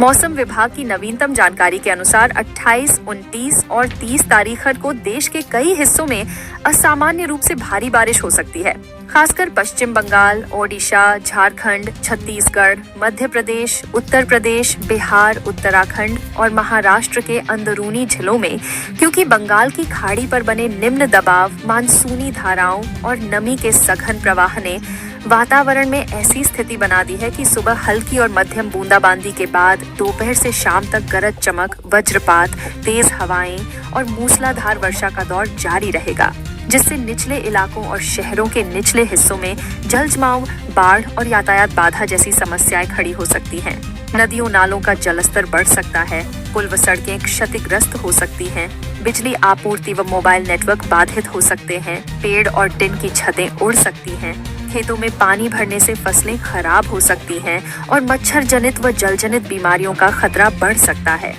मौसम विभाग की नवीनतम जानकारी के अनुसार 28, 29 और 30 तारीख को देश के कई हिस्सों में असामान्य रूप से भारी बारिश हो सकती है। खासकर पश्चिम बंगाल, ओडिशा, झारखंड, छत्तीसगढ़, मध्य प्रदेश, उत्तर प्रदेश, बिहार, उत्तराखंड और महाराष्ट्र के अंदरूनी जिलों में, क्योंकि बंगाल की खाड़ी पर बने निम्न दबाव, मानसूनी धाराओं और नमी के सघन प्रवाह ने वातावरण में ऐसी स्थिति बना दी है कि सुबह हल्की और मध्यम बूंदाबांदी के बाद दोपहर से शाम तक गरज चमक, वज्रपात, तेज हवाएं और मूसलाधार वर्षा का दौर जारी रहेगा, जिससे निचले इलाकों और शहरों के निचले हिस्सों में जलजमाव, बाढ़ और यातायात बाधा जैसी समस्याएं खड़ी हो सकती हैं। नदियों नालों का जलस्तर बढ़ सकता है, पुल व सड़कें क्षतिग्रस्त हो सकती हैं, बिजली आपूर्ति व मोबाइल नेटवर्क बाधित हो सकते हैं, पेड़ और टिन की छतें उड़ सकती हैं, खेतों में पानी भरने से फसलें खराब हो सकती हैं और मच्छर जनित व जल जनित बीमारियों का खतरा बढ़ सकता है।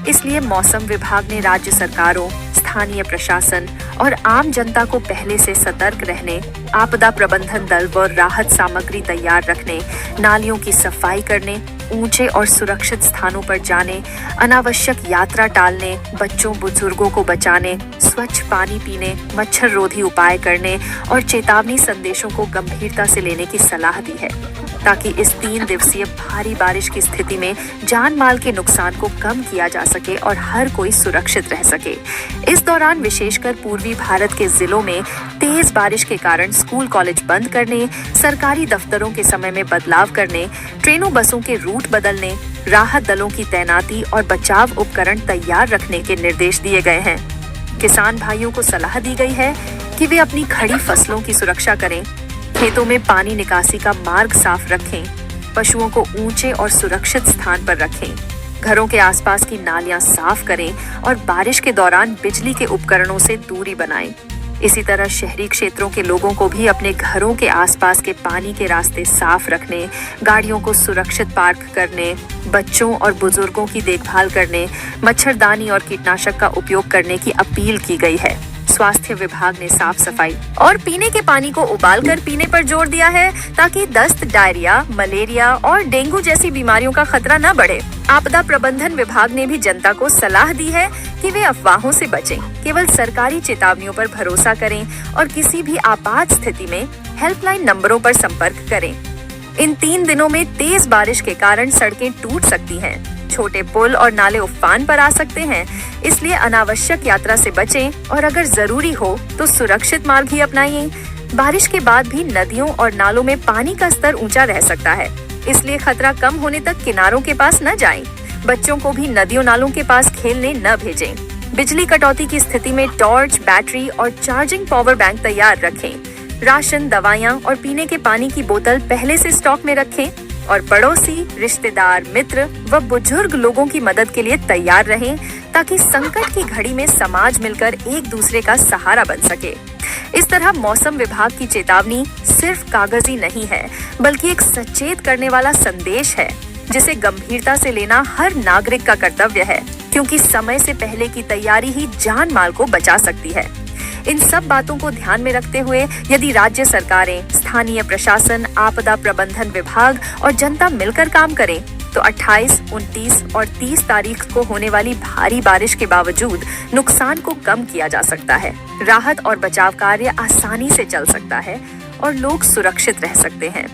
इसलिए मौसम विभाग ने राज्य सरकारों, स्थानीय प्रशासन और आम जनता को पहले से सतर्क रहने, आपदा प्रबंधन दल व राहत सामग्री तैयार रखने, नालियों की सफाई करने, ऊंचे और सुरक्षित स्थानों पर जाने, अनावश्यक यात्रा टालने, बच्चों बुजुर्गों को बचाने, स्वच्छ पानी पीने, मच्छर रोधी उपाय करने और चेतावनी संदेशों को गंभीरता से लेने की सलाह दी है, ताकि इस 3 दिवसीय भारी बारिश की स्थिति में जान माल के नुकसान को कम किया जा सके और हर कोई सुरक्षित रह सके। इस दौरान विशेषकर पूर्वी भारत के जिलों में तेज बारिश के कारण स्कूल कॉलेज बंद करने, सरकारी दफ्तरों के समय में बदलाव करने, ट्रेनों बसों के रूट बदलने, राहत दलों की तैनाती और बचाव उपकरण तैयार रखने के निर्देश दिए गए हैं। किसान भाइयों को सलाह दी गई है कि वे अपनी खड़ी फसलों की सुरक्षा करें, खेतों में पानी निकासी का मार्ग साफ रखें, पशुओं को ऊंचे और सुरक्षित स्थान पर रखें, घरों के आसपास की नालियां साफ करें और बारिश के दौरान बिजली के उपकरणों से दूरी बनाएं। इसी तरह शहरी क्षेत्रों के लोगों को भी अपने घरों के आसपास के पानी के रास्ते साफ रखने, गाड़ियों को सुरक्षित पार्क करने, बच्चों और बुजुर्गों की देखभाल करने, मच्छरदानी और कीटनाशक का उपयोग करने की अपील की गई है। स्वास्थ्य विभाग ने साफ सफाई और पीने के पानी को उबालकर पीने पर जोर दिया है, ताकि दस्त, डायरिया, मलेरिया और डेंगू जैसी बीमारियों का खतरा न बढ़े। आपदा प्रबंधन विभाग ने भी जनता को सलाह दी है कि वे अफवाहों से बचें, केवल सरकारी चेतावनियों पर भरोसा करें और किसी भी आपात स्थिति में हेल्पलाइन नंबरों पर संपर्क करें। इन 3 दिनों में तेज बारिश के कारण सड़कें टूट सकती हैं, छोटे पुल और नाले उफान पर आ सकते हैं, इसलिए अनावश्यक यात्रा से बचें और अगर जरूरी हो तो सुरक्षित मार्ग ही अपनाइए। बारिश के बाद भी नदियों और नालों में पानी का स्तर ऊंचा रह सकता है, इसलिए खतरा कम होने तक किनारों के पास न जाएं। बच्चों को भी नदियों नालों के पास खेलने न भेजें। बिजली कटौती की स्थिति में टॉर्च, बैटरी और चार्जिंग पावर बैंक तैयार रखें। राशन, दवाइयाँ और पीने के पानी की बोतल पहले से स्टॉक में रखें और पड़ोसी, रिश्तेदार, मित्र व बुजुर्ग लोगों की मदद के लिए तैयार रहें, ताकि संकट की घड़ी में समाज मिलकर एक दूसरे का सहारा बन सके। इस तरह मौसम विभाग की चेतावनी सिर्फ कागजी नहीं है, बल्कि एक सचेत करने वाला संदेश है, जिसे गंभीरता से लेना हर नागरिक का कर्तव्य है, क्योंकि समय से पहले की तैयारी ही जान माल को बचा सकती है। इन सब बातों को ध्यान में रखते हुए यदि राज्य सरकारें, स्थानीय प्रशासन, आपदा प्रबंधन विभाग और जनता मिलकर काम करें, तो 28, 29 और 30 तारीख को होने वाली भारी बारिश के बावजूद नुकसान को कम किया जा सकता है। राहत और बचाव कार्य आसानी से चल सकता है और लोग सुरक्षित रह सकते हैं।